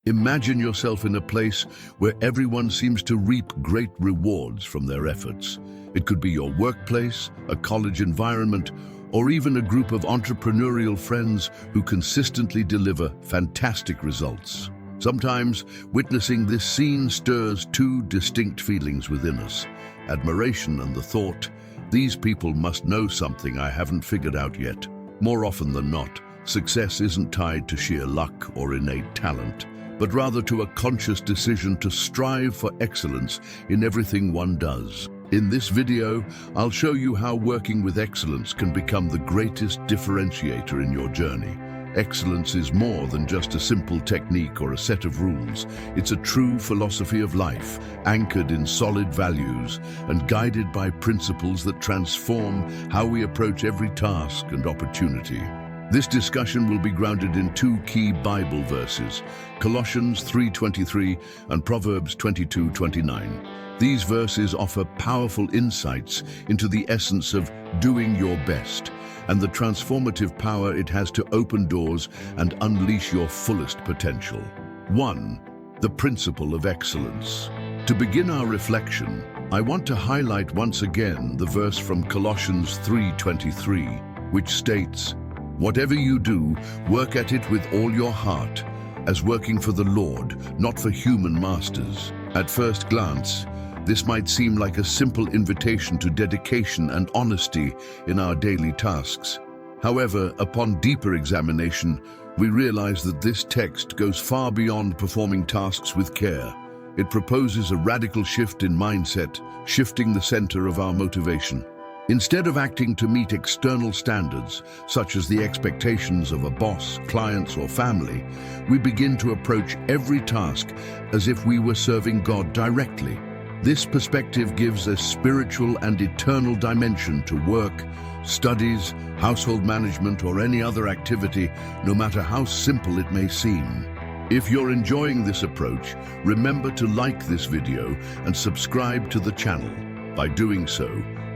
Imagine yourself in a place where everyone seems to reap great rewards from their efforts. It could be your workplace, a college environment, or even a group of entrepreneurial friends who consistently deliver fantastic results. Sometimes, witnessing this scene stirs two distinct feelings within us: admiration and the thought, "These people must know something I haven't figured out yet." More often than not, success isn't tied to sheer luck or innate talent, but rather to a conscious decision to strive for excellence in everything one does. In this video, I'll show you how working with excellence can become the greatest differentiator in your journey. Excellence is more than just a simple technique or a set of rules. It's a true philosophy of life, anchored in solid values and guided by principles that transform how we approach every task and opportunity. This discussion will be grounded in two key Bible verses, Colossians 3:23 and Proverbs 22:29. These verses offer powerful insights into the essence of doing your best and the transformative power it has to open doors and unleash your fullest potential. 1. The principle of excellence. To begin our reflection, I want to highlight once again the verse from Colossians 3:23, which states, "Whatever you do, work at it with all your heart, as working for the Lord, not for human masters." At first glance, this might seem like a simple invitation to dedication and honesty in our daily tasks. However, upon deeper examination, we realize that this text goes far beyond performing tasks with care. It proposes a radical shift in mindset, shifting the center of our motivation. Instead of acting to meet external standards, such as the expectations of a boss, clients, or family, we begin to approach every task as if we were serving God directly. This perspective gives a spiritual and eternal dimension to work, studies, household management, or any other activity, no matter how simple it may seem. If you're enjoying this approach, remember to like this video and subscribe to the channel. By doing so,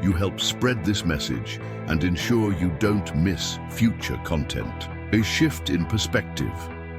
you help spread this message and ensure you don't miss future content. A shift in perspective.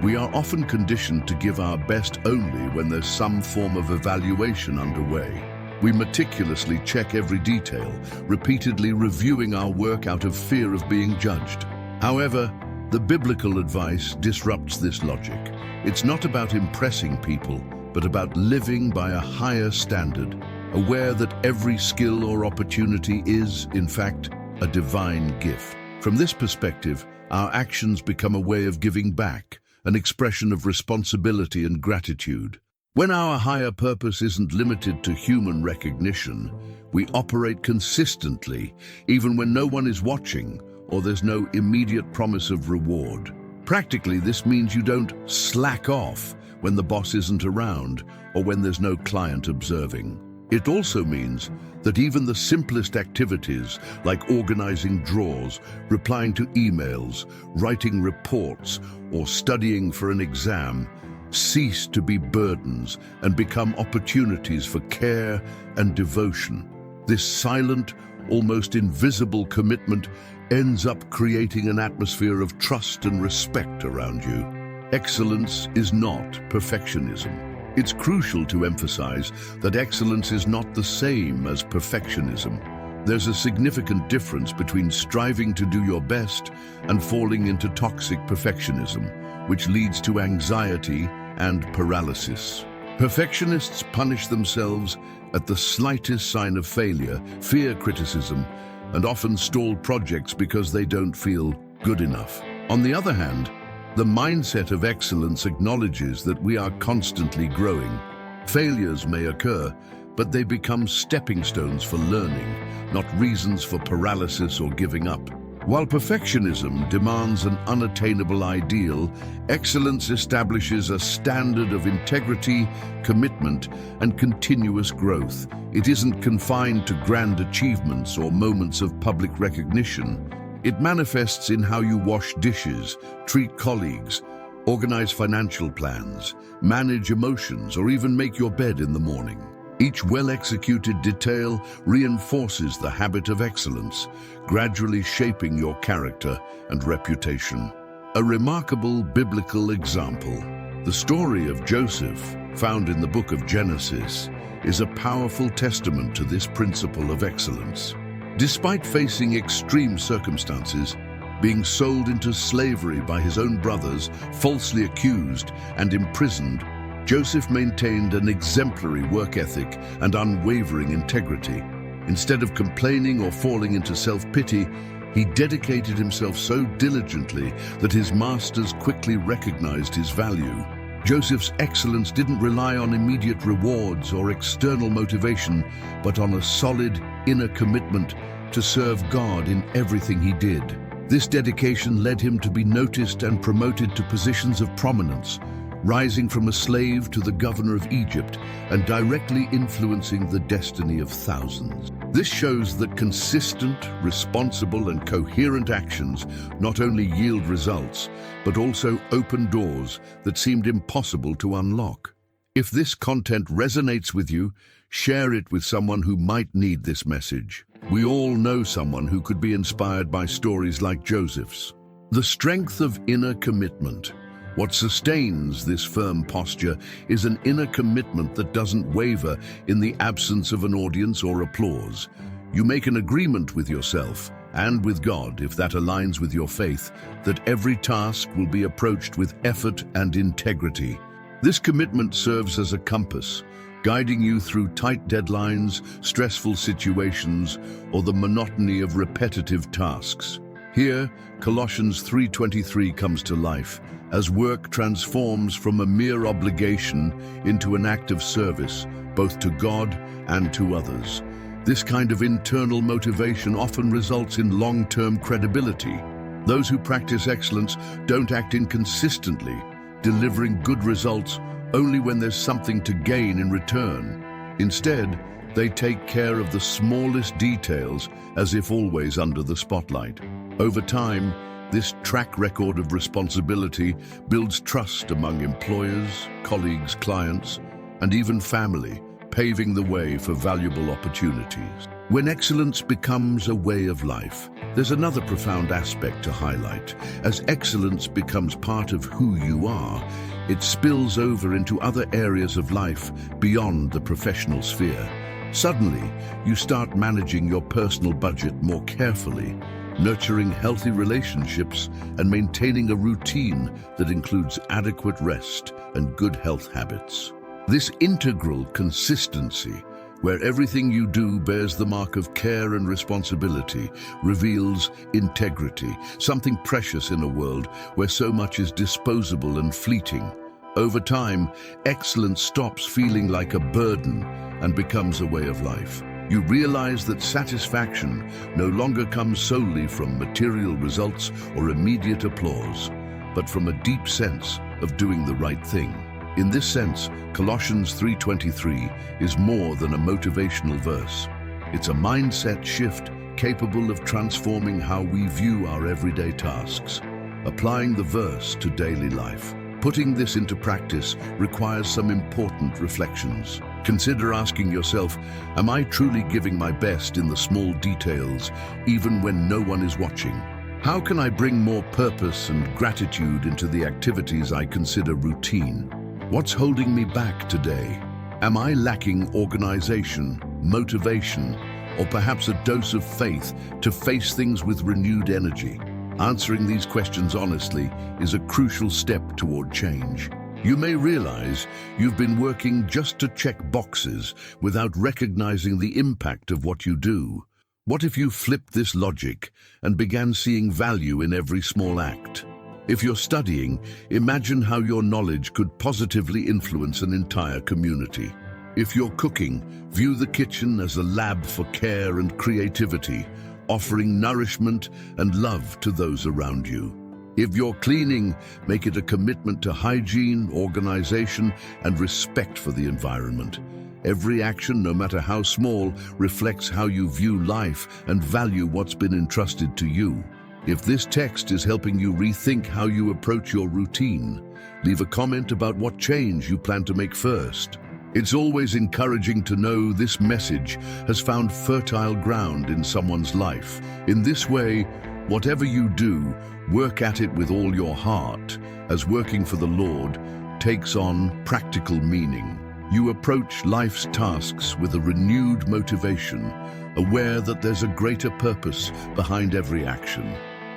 We are often conditioned to give our best only when there's some form of evaluation underway. We meticulously check every detail, repeatedly reviewing our work out of fear of being judged. However, the biblical advice disrupts this logic. It's not about impressing people, but about living by a higher standard, aware that every skill or opportunity is, in fact, a divine gift. From this perspective, our actions become a way of giving back, an expression of responsibility and gratitude. When our higher purpose isn't limited to human recognition, we operate consistently, even when no one is watching or there's no immediate promise of reward. Practically, this means you don't slack off when the boss isn't around or when there's no client observing. It also means that even the simplest activities, like organizing drawers, replying to emails, writing reports, or studying for an exam, cease to be burdens and become opportunities for care and devotion. This silent, almost invisible commitment ends up creating an atmosphere of trust and respect around you. Excellence is not perfectionism. It's crucial to emphasize that excellence is not the same as perfectionism. There's a significant difference between striving to do your best and falling into toxic perfectionism, which leads to anxiety and paralysis. Perfectionists punish themselves at the slightest sign of failure, fear criticism, and often stall projects because they don't feel good enough. On the other hand, the mindset of excellence acknowledges that we are constantly growing. Failures may occur, but they become stepping stones for learning, not reasons for paralysis or giving up. While perfectionism demands an unattainable ideal, excellence establishes a standard of integrity, commitment, and continuous growth. It isn't confined to grand achievements or moments of public recognition. It manifests in how you wash dishes, treat colleagues, organize financial plans, manage emotions, or even make your bed in the morning. Each well-executed detail reinforces the habit of excellence, gradually shaping your character and reputation. A remarkable biblical example. The story of Joseph, found in the book of Genesis, is a powerful testament to this principle of excellence. Despite facing extreme circumstances, being sold into slavery by his own brothers, falsely accused and imprisoned, Joseph maintained an exemplary work ethic and unwavering integrity. Instead of complaining or falling into self-pity, he dedicated himself so diligently that his masters quickly recognized his value. Joseph's excellence didn't rely on immediate rewards or external motivation, but on a solid inner commitment to serve God in everything he did. This dedication led him to be noticed and promoted to positions of prominence, rising from a slave to the governor of Egypt and directly influencing the destiny of thousands. This shows that consistent, responsible, and coherent actions not only yield results, but also open doors that seemed impossible to unlock. If this content resonates with you, share it with someone who might need this message. We all know someone who could be inspired by stories like Joseph's. The strength of inner commitment. What sustains this firm posture is an inner commitment that doesn't waver in the absence of an audience or applause. You make an agreement with yourself and with God, if that aligns with your faith, that every task will be approached with effort and integrity. This commitment serves as a compass, guiding you through tight deadlines, stressful situations, or the monotony of repetitive tasks. Here, Colossians 3:23 comes to life, as work transforms from a mere obligation into an act of service, both to God and to others. This kind of internal motivation often results in long-term credibility. Those who practice excellence don't act inconsistently, delivering good results only when there's something to gain in return. Instead, they take care of the smallest details, as if always under the spotlight. Over time, this track record of responsibility builds trust among employers, colleagues, clients, and even family, paving the way for valuable opportunities. When excellence becomes a way of life, there's another profound aspect to highlight. As excellence becomes part of who you are, it spills over into other areas of life beyond the professional sphere. Suddenly, you start managing your personal budget more carefully, nurturing healthy relationships and maintaining a routine that includes adequate rest and good health habits. This integral consistency, where everything you do bears the mark of care and responsibility, reveals integrity, something precious in a world where so much is disposable and fleeting. Over time, excellence stops feeling like a burden and becomes a way of life. You realize that satisfaction no longer comes solely from material results or immediate applause, but from a deep sense of doing the right thing. In this sense, Colossians 3:23 is more than a motivational verse. It's a mindset shift capable of transforming how we view our everyday tasks. Applying the verse to daily life. Putting this into practice requires some important reflections. Consider asking yourself, am I truly giving my best in the small details, even when no one is watching? How can I bring more purpose and gratitude into the activities I consider routine? What's holding me back today? Am I lacking organization, motivation, or perhaps a dose of faith to face things with renewed energy? Answering these questions honestly is a crucial step toward change. You may realize you've been working just to check boxes without recognizing the impact of what you do. What if you flipped this logic and began seeing value in every small act? If you're studying, imagine how your knowledge could positively influence an entire community. If you're cooking, view the kitchen as a lab for care and creativity, offering nourishment and love to those around you. If you're cleaning, make it a commitment to hygiene, organization, and respect for the environment. Every action, no matter how small, reflects how you view life and value what's been entrusted to you. If this text is helping you rethink how you approach your routine, leave a comment about what change you plan to make first. It's always encouraging to know this message has found fertile ground in someone's life. In this way, whatever you do, work at it with all your heart, as working for the Lord, takes on practical meaning. You approach life's tasks with a renewed motivation, aware that there's a greater purpose behind every action.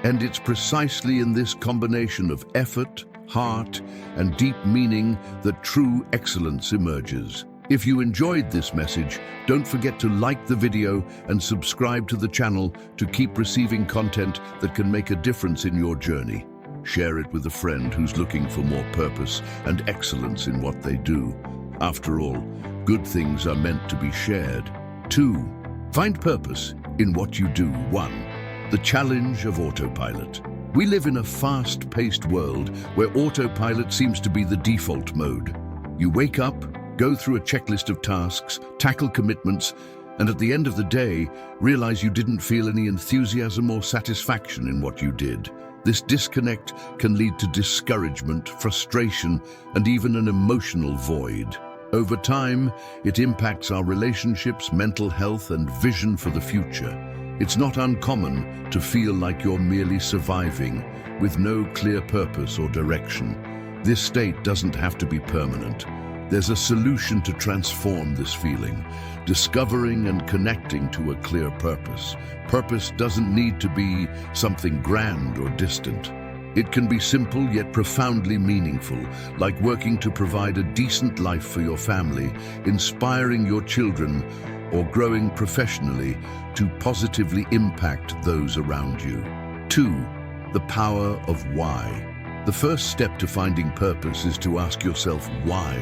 And it's precisely in this combination of effort, heart, and deep meaning that true excellence emerges. If you enjoyed this message, don't forget to like the video and subscribe to the channel to keep receiving content that can make a difference in your journey. Share it with a friend who's looking for more purpose and excellence in what they do. After all, good things are meant to be shared. 2. Find purpose in what you do. 1. The challenge of autopilot. We live in a fast-paced world where autopilot seems to be the default mode. You wake up, go through a checklist of tasks, tackle commitments, and at the end of the day, realize you didn't feel any enthusiasm or satisfaction in what you did. This disconnect can lead to discouragement, frustration, and even an emotional void. Over time, it impacts our relationships, mental health, and vision for the future. It's not uncommon to feel like you're merely surviving, with no clear purpose or direction. This state doesn't have to be permanent. There's a solution to transform this feeling, discovering and connecting to a clear purpose. Purpose doesn't need to be something grand or distant. It can be simple yet profoundly meaningful, like working to provide a decent life for your family, inspiring your children, or growing professionally to positively impact those around you. 2. The power of why. The first step to finding purpose is to ask yourself why.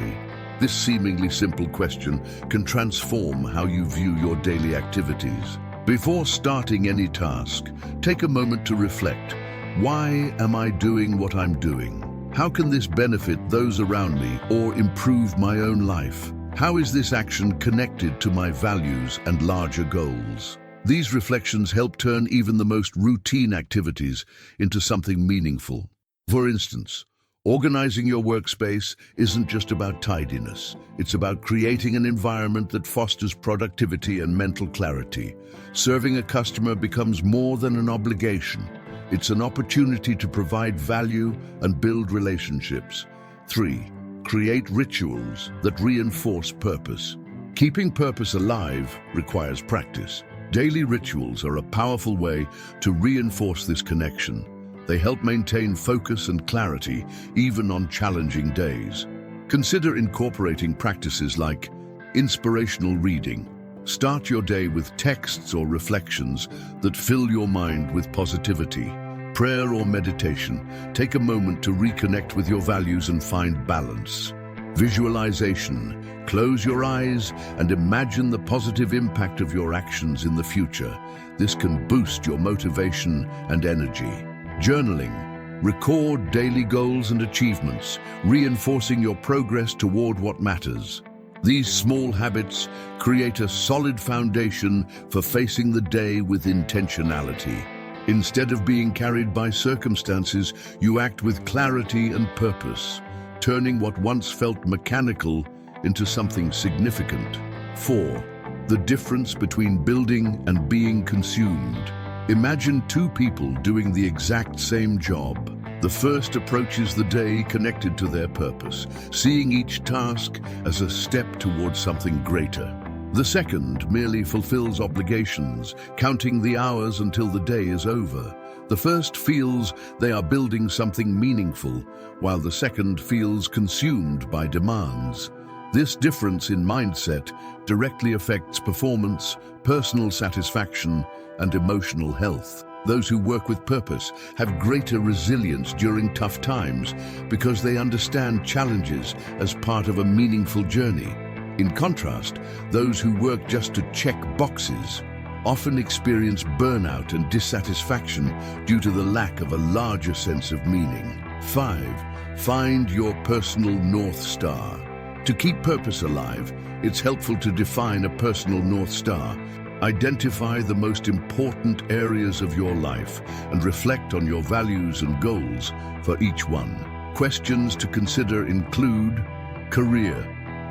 This seemingly simple question can transform how you view your daily activities. Before starting any task, take a moment to reflect. Why am I doing what I'm doing? How can this benefit those around me or improve my own life? How is this action connected to my values and larger goals? These reflections help turn even the most routine activities into something meaningful. For instance, organizing your workspace isn't just about tidiness. It's about creating an environment that fosters productivity and mental clarity. Serving a customer becomes more than an obligation. It's an opportunity to provide value and build relationships. 3. Create rituals that reinforce purpose. Keeping purpose alive requires practice. Daily rituals are a powerful way to reinforce this connection. They help maintain focus and clarity even on challenging days. Consider incorporating practices like inspirational reading. Start your day with texts or reflections that fill your mind with positivity. Prayer or meditation. Take a moment to reconnect with your values and find balance. Visualization. Close your eyes and imagine the positive impact of your actions in the future. This can boost your motivation and energy. Journaling. Record daily goals and achievements, reinforcing your progress toward what matters. These small habits create a solid foundation for facing the day with intentionality. Instead of being carried by circumstances, you act with clarity and purpose, turning what once felt mechanical into something significant. 4. The difference between building and being consumed. Imagine two people doing the exact same job. The first approaches the day connected to their purpose, seeing each task as a step towards something greater. The second merely fulfills obligations, counting the hours until the day is over. The first feels they are building something meaningful, while the second feels consumed by demands. This difference in mindset directly affects performance, personal satisfaction, and emotional health. Those who work with purpose have greater resilience during tough times because they understand challenges as part of a meaningful journey. In contrast, those who work just to check boxes often experience burnout and dissatisfaction due to the lack of a larger sense of meaning. 5. Find your personal North Star. To keep purpose alive, it's helpful to define a personal North Star. Identify the most important areas of your life and reflect on your values and goals for each one. Questions to consider include: career.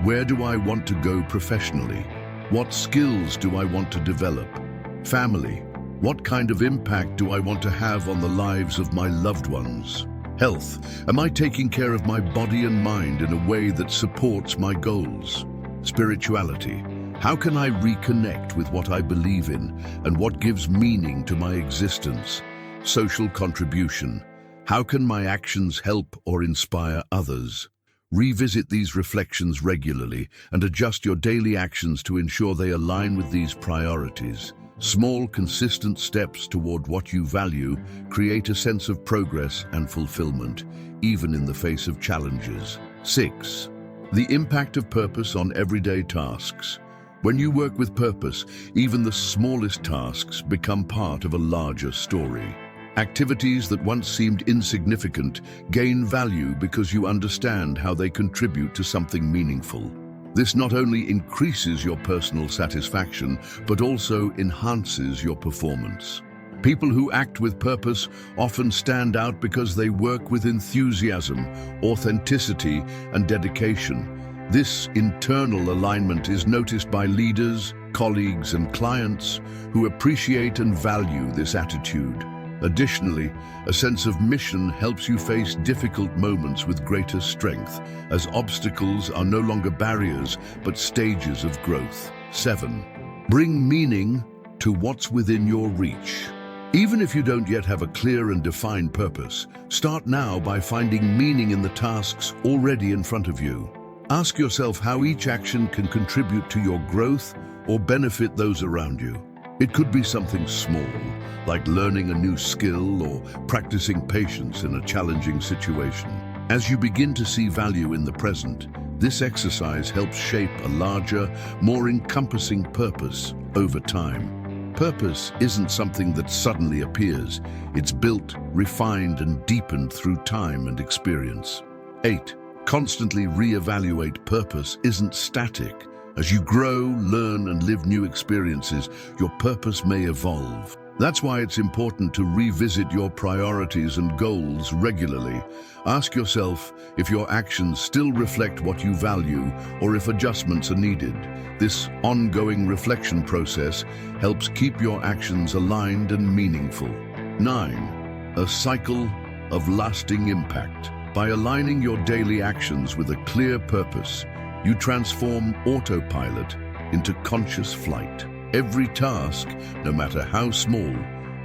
Where do I want to go professionally? What skills do I want to develop? Family. What kind of impact do I want to have on the lives of my loved ones? Health. Am I taking care of my body and mind in a way that supports my goals? Spirituality. How can I reconnect with what I believe in and what gives meaning to my existence? Social contribution. How can my actions help or inspire others? Revisit these reflections regularly and adjust your daily actions to ensure they align with these priorities. Small, consistent steps toward what you value create a sense of progress and fulfillment, even in the face of challenges. 6. The impact of purpose on everyday tasks. When you work with purpose, even the smallest tasks become part of a larger story. Activities that once seemed insignificant gain value because you understand how they contribute to something meaningful. This not only increases your personal satisfaction, but also enhances your performance. People who act with purpose often stand out because they work with enthusiasm, authenticity, and dedication. This internal alignment is noticed by leaders, colleagues, and clients who appreciate and value this attitude. Additionally, a sense of mission helps you face difficult moments with greater strength, as obstacles are no longer barriers, but stages of growth. 7. Bring meaning to what's within your reach. Even if you don't yet have a clear and defined purpose, start now by finding meaning in the tasks already in front of you. Ask yourself how each action can contribute to your growth or benefit those around you. It could be something small, like learning a new skill or practicing patience in a challenging situation. As you begin to see value in the present, this exercise helps shape a larger, more encompassing purpose over time. Purpose isn't something that suddenly appears. It's built, refined, and deepened through time and experience. 8. Constantly reevaluate. Purpose isn't static. As you grow, learn, and live new experiences, your purpose may evolve. That's why it's important to revisit your priorities and goals regularly. Ask yourself if your actions still reflect what you value or if adjustments are needed. This ongoing reflection process helps keep your actions aligned and meaningful. 9. A cycle of lasting impact. By aligning your daily actions with a clear purpose, you transform autopilot into conscious flight. Every task, no matter how small,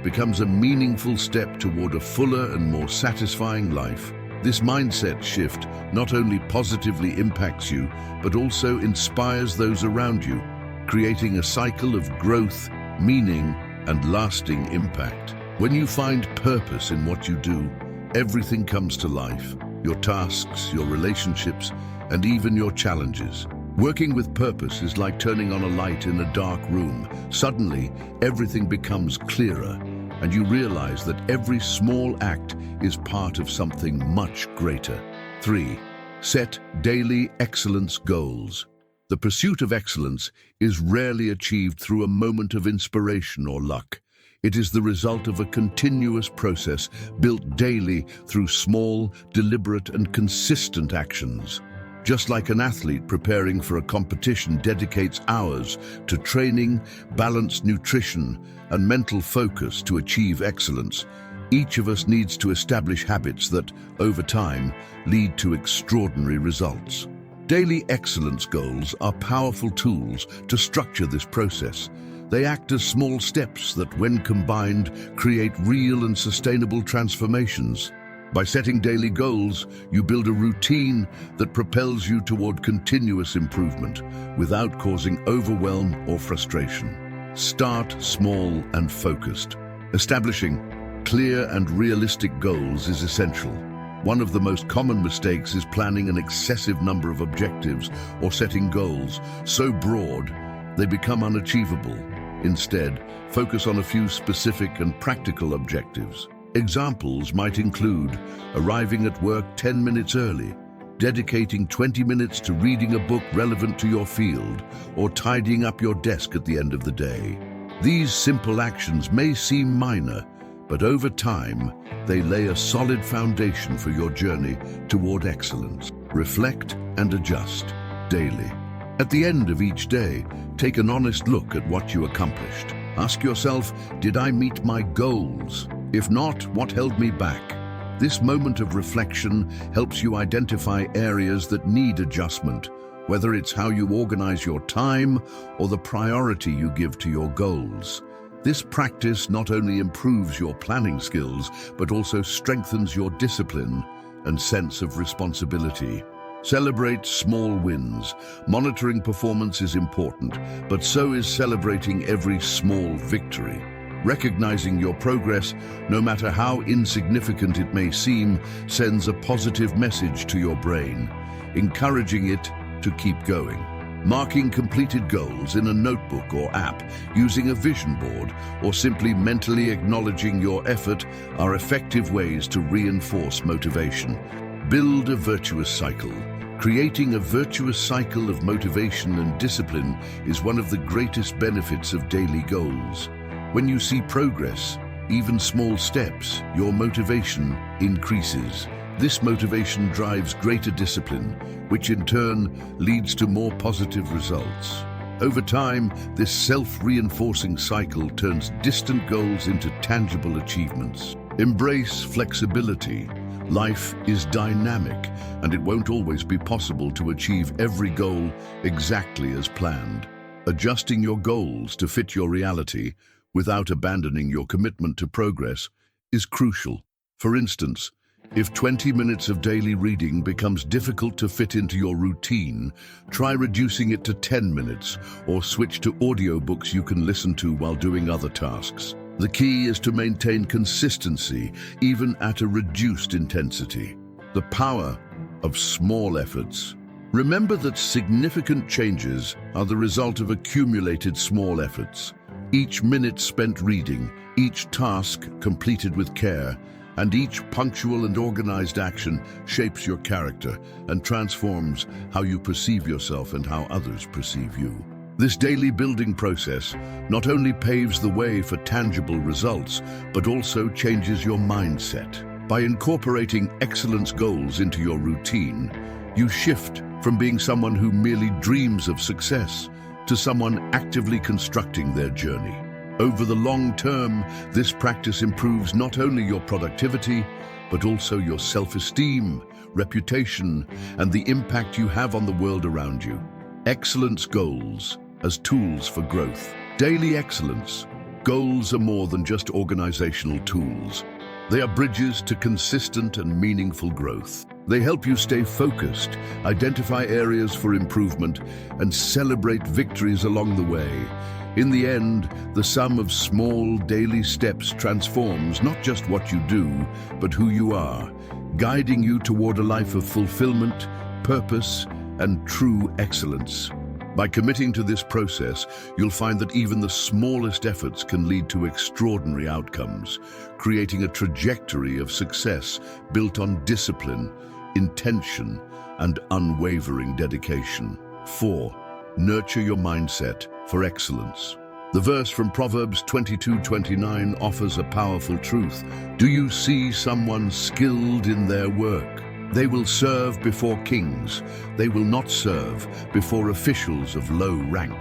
becomes a meaningful step toward a fuller and more satisfying life. This mindset shift not only positively impacts you, but also inspires those around you, creating a cycle of growth, meaning, and lasting impact. When you find purpose in what you do, everything comes to life. Your tasks, your relationships, and even your challenges. Working with purpose is like turning on a light in a dark room. Suddenly, everything becomes clearer, and you realize that every small act is part of something much greater. 3. Set daily excellence goals. The pursuit of excellence is rarely achieved through a moment of inspiration or luck. It is the result of a continuous process built daily through small, deliberate, and consistent actions. Just like an athlete preparing for a competition dedicates hours to training, balanced nutrition, and mental focus to achieve excellence, each of us needs to establish habits that, over time, lead to extraordinary results. Daily excellence goals are powerful tools to structure this process. They act as small steps that, when combined, create real and sustainable transformations. By setting daily goals, you build a routine that propels you toward continuous improvement without causing overwhelm or frustration. Start small and focused. Establishing clear and realistic goals is essential. One of the most common mistakes is planning an excessive number of objectives or setting goals so broad they become unachievable. Instead, focus on a few specific and practical objectives. Examples might include arriving at work 10 minutes early, dedicating 20 minutes to reading a book relevant to your field, or tidying up your desk at the end of the day. These simple actions may seem minor, but over time, they lay a solid foundation for your journey toward excellence. Reflect and adjust daily. At the end of each day, take an honest look at what you accomplished. Ask yourself, did I meet my goals? If not, what held me back? This moment of reflection helps you identify areas that need adjustment, whether it's how you organize your time or the priority you give to your goals. This practice not only improves your planning skills, but also strengthens your discipline and sense of responsibility. Celebrate small wins. Monitoring performance is important, but so is celebrating every small victory. Recognizing your progress, no matter how insignificant it may seem, sends a positive message to your brain, encouraging it to keep going. Marking completed goals in a notebook or app, using a vision board, or simply mentally acknowledging your effort are effective ways to reinforce motivation. Build a virtuous cycle. Creating a virtuous cycle of motivation and discipline is one of the greatest benefits of daily goals. When you see progress, even small steps, your motivation increases. This motivation drives greater discipline, which in turn leads to more positive results. Over time, this self-reinforcing cycle turns distant goals into tangible achievements. Embrace flexibility. Life is dynamic, and it won't always be possible to achieve every goal exactly as planned. Adjusting your goals to fit your reality without abandoning your commitment to progress is crucial. For instance, if 20 minutes of daily reading becomes difficult to fit into your routine, try reducing it to 10 minutes or switch to audiobooks you can listen to while doing other tasks. The key is to maintain consistency, even at a reduced intensity. The power of small efforts. Remember that significant changes are the result of accumulated small efforts. Each minute spent reading, each task completed with care, and each punctual and organized action shapes your character and transforms how you perceive yourself and how others perceive you. This daily building process not only paves the way for tangible results, but also changes your mindset. By incorporating excellence goals into your routine, you shift from being someone who merely dreams of success to someone actively constructing their journey. Over the long term, this practice improves not only your productivity, but also your self-esteem, reputation, and the impact you have on the world around you. Excellence goals as tools for growth. Daily excellence. Goals are more than just organizational tools. They are bridges to consistent and meaningful growth. They help you stay focused, identify areas for improvement, and celebrate victories along the way. In the end, the sum of small daily steps transforms not just what you do, but who you are, guiding you toward a life of fulfillment, purpose, and true excellence. By committing to this process, you'll find that even the smallest efforts can lead to extraordinary outcomes, creating a trajectory of success built on discipline, intention, and unwavering dedication. 4. Nurture your mindset for excellence. The verse from Proverbs 22:29 offers a powerful truth. Do you see someone skilled in their work? They will serve before kings. They will not serve before officials of low rank.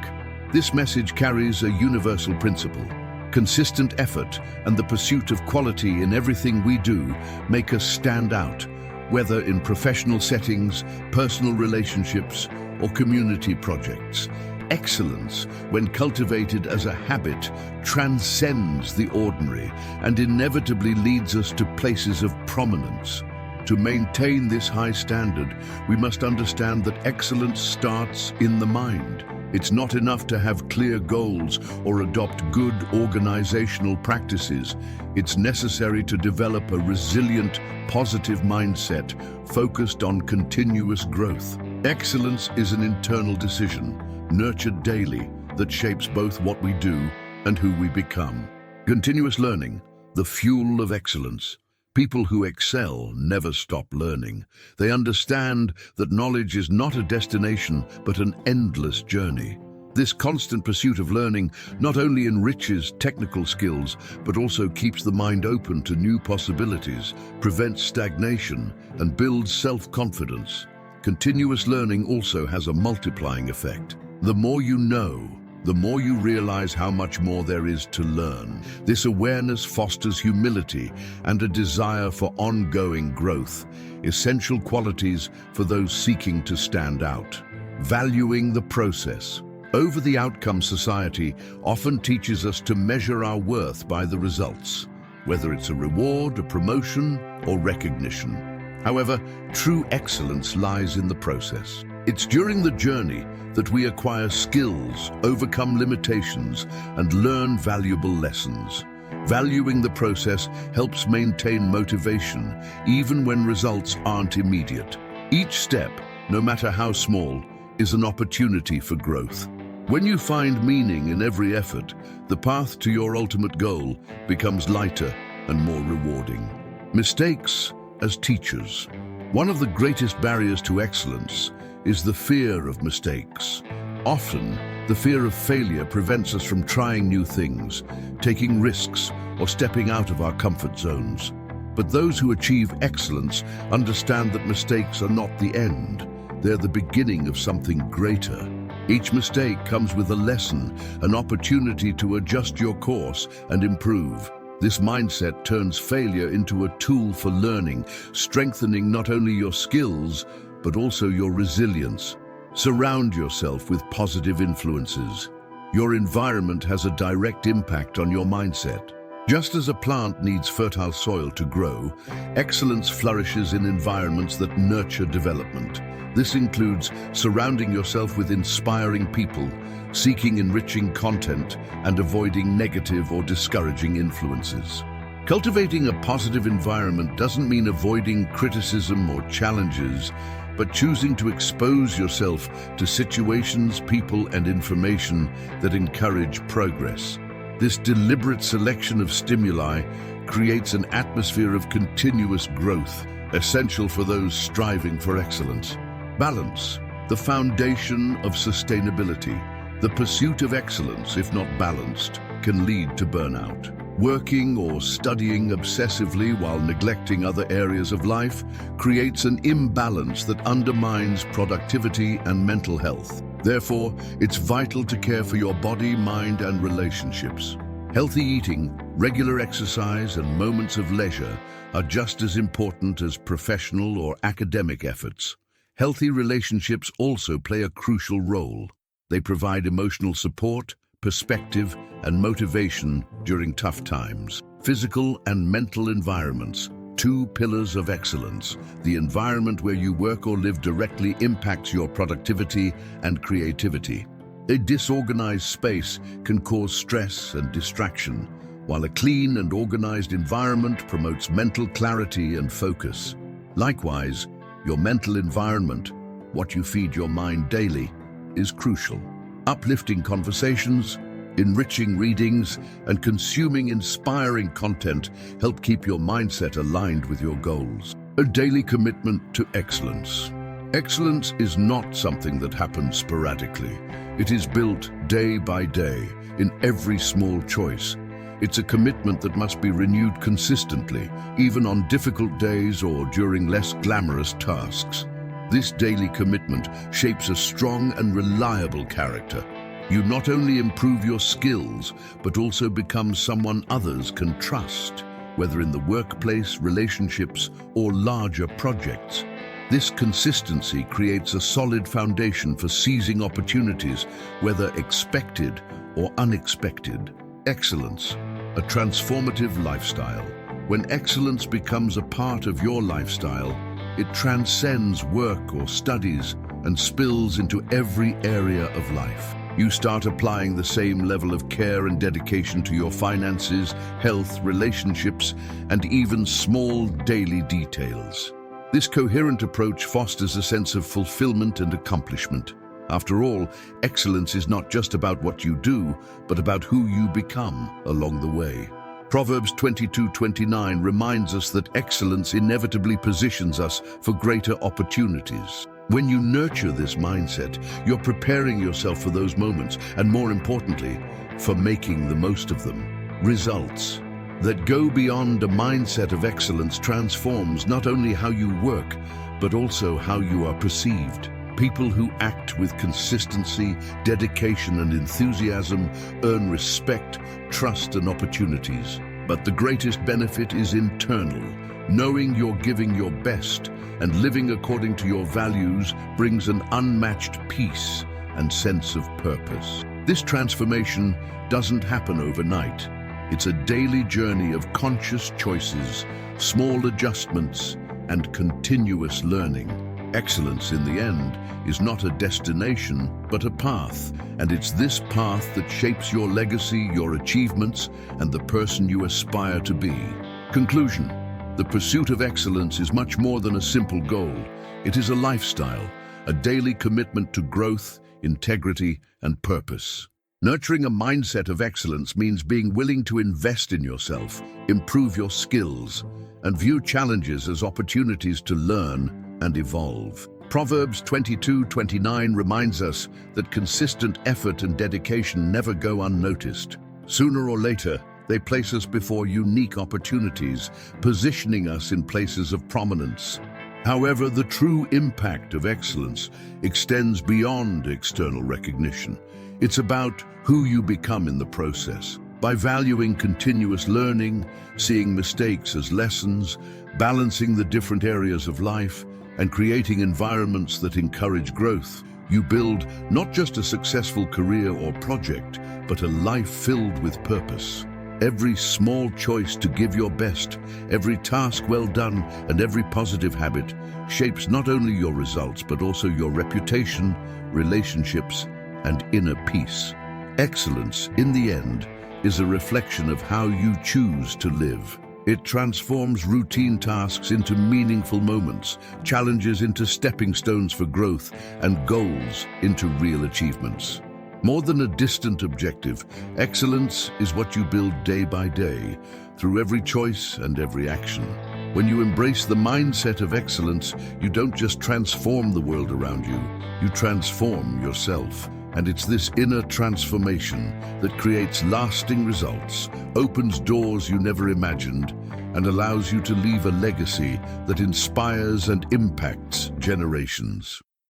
This message carries a universal principle. Consistent effort and the pursuit of quality in everything we do make us stand out, whether in professional settings, personal relationships, or community projects. Excellence, when cultivated as a habit, transcends the ordinary and inevitably leads us to places of prominence. To maintain this high standard, we must understand that excellence starts in the mind. It's not enough to have clear goals or adopt good organizational practices. It's necessary to develop a resilient, positive mindset focused on continuous growth. Excellence is an internal decision, nurtured daily, that shapes both what we do and who we become. Continuous learning, the fuel of excellence. People who excel never stop learning. They understand that knowledge is not a destination, but an endless journey. This constant pursuit of learning not only enriches technical skills, but also keeps the mind open to new possibilities, prevents stagnation, and builds self-confidence. Continuous learning also has a multiplying effect. The more you know, the more you realize how much more there is to learn. This awareness fosters humility and a desire for ongoing growth, essential qualities for those seeking to stand out. Valuing the process. Over the outcome society often teaches us to measure our worth by the results, whether it's a reward, a promotion, or recognition. However, true excellence lies in the process. It's during the journey that we acquire skills, overcome limitations, and learn valuable lessons. Valuing the process helps maintain motivation, even when results aren't immediate. Each step, no matter how small, is an opportunity for growth. When you find meaning in every effort, the path to your ultimate goal becomes lighter and more rewarding. Mistakes as teachers. One of the greatest barriers to excellence is the fear of mistakes. Often, the fear of failure prevents us from trying new things, taking risks, or stepping out of our comfort zones. But those who achieve excellence understand that mistakes are not the end. They're the beginning of something greater. Each mistake comes with a lesson, an opportunity to adjust your course and improve. This mindset turns failure into a tool for learning, strengthening not only your skills, but also your resilience. Surround yourself with positive influences. Your environment has a direct impact on your mindset. Just as a plant needs fertile soil to grow, excellence flourishes in environments that nurture development. This includes surrounding yourself with inspiring people, seeking enriching content, and avoiding negative or discouraging influences. Cultivating a positive environment doesn't mean avoiding criticism or challenges, but choosing to expose yourself to situations, people, and information that encourage progress. This deliberate selection of stimuli creates an atmosphere of continuous growth, essential for those striving for excellence. Balance, the foundation of sustainability. The pursuit of excellence, if not balanced, can lead to burnout. Working or studying obsessively while neglecting other areas of life creates an imbalance that undermines productivity and mental health. Therefore, it's vital to care for your body, mind, and relationships. Healthy eating, regular exercise, and moments of leisure are just as important as professional or academic efforts. Healthy relationships also play a crucial role. They provide emotional support, perspective, and motivation during tough times. Physical and mental environments, two pillars of excellence. The environment where you work or live directly impacts your productivity and creativity. A disorganized space can cause stress and distraction, while a clean and organized environment promotes mental clarity and focus. Likewise, your mental environment, what you feed your mind daily, is crucial. Uplifting conversations, enriching readings, and consuming inspiring content help keep your mindset aligned with your goals. A daily commitment to excellence. Excellence is not something that happens sporadically. It is built day by day, in every small choice. It's a commitment that must be renewed consistently, even on difficult days or during less glamorous tasks. This daily commitment shapes a strong and reliable character. You not only improve your skills, but also become someone others can trust, whether in the workplace, relationships, or larger projects. This consistency creates a solid foundation for seizing opportunities, whether expected or unexpected. Excellence, a transformative lifestyle. When excellence becomes a part of your lifestyle, it transcends work or studies and spills into every area of life. You start applying the same level of care and dedication to your finances, health, relationships, and even small daily details. This coherent approach fosters a sense of fulfillment and accomplishment. After all, excellence is not just about what you do, but about who you become along the way. Proverbs 22:29 reminds us that excellence inevitably positions us for greater opportunities. When you nurture this mindset, you're preparing yourself for those moments, and more importantly, for making the most of them. Results that go beyond a mindset of excellence transforms not only how you work, but also how you are perceived. People who act with consistency, dedication, and enthusiasm earn respect, trust, and opportunities. But the greatest benefit is internal. Knowing you're giving your best and living according to your values brings an unmatched peace and sense of purpose. This transformation doesn't happen overnight. It's a daily journey of conscious choices, small adjustments, and continuous learning. Excellence, in the end, is not a destination, but a path, and it's this path that shapes your legacy, your achievements, and the person you aspire to be. Conclusion: the pursuit of excellence is much more than a simple goal. It is a lifestyle, a daily commitment to growth, integrity, and purpose. Nurturing a mindset of excellence means being willing to invest in yourself, improve your skills, and view challenges as opportunities to learn and evolve. Proverbs 22:29 reminds us that consistent effort and dedication never go unnoticed. Sooner or later, they place us before unique opportunities, positioning us in places of prominence. However, the true impact of excellence extends beyond external recognition. It's about who you become in the process. By valuing continuous learning, seeing mistakes as lessons, balancing the different areas of life, and creating environments that encourage growth, you build not just a successful career or project, but a life filled with purpose. Every small choice to give your best, every task well done, and every positive habit shapes not only your results, but also your reputation, relationships, and inner peace. Excellence, in the end, is a reflection of how you choose to live. It transforms routine tasks into meaningful moments, challenges into stepping stones for growth, and goals into real achievements. More than a distant objective, excellence is what you build day by day, through every choice and every action. When you embrace the mindset of excellence, you don't just transform the world around you, you transform yourself. And it's this inner transformation that creates lasting results, opens doors you never imagined, and allows you to leave a legacy that inspires and impacts generations.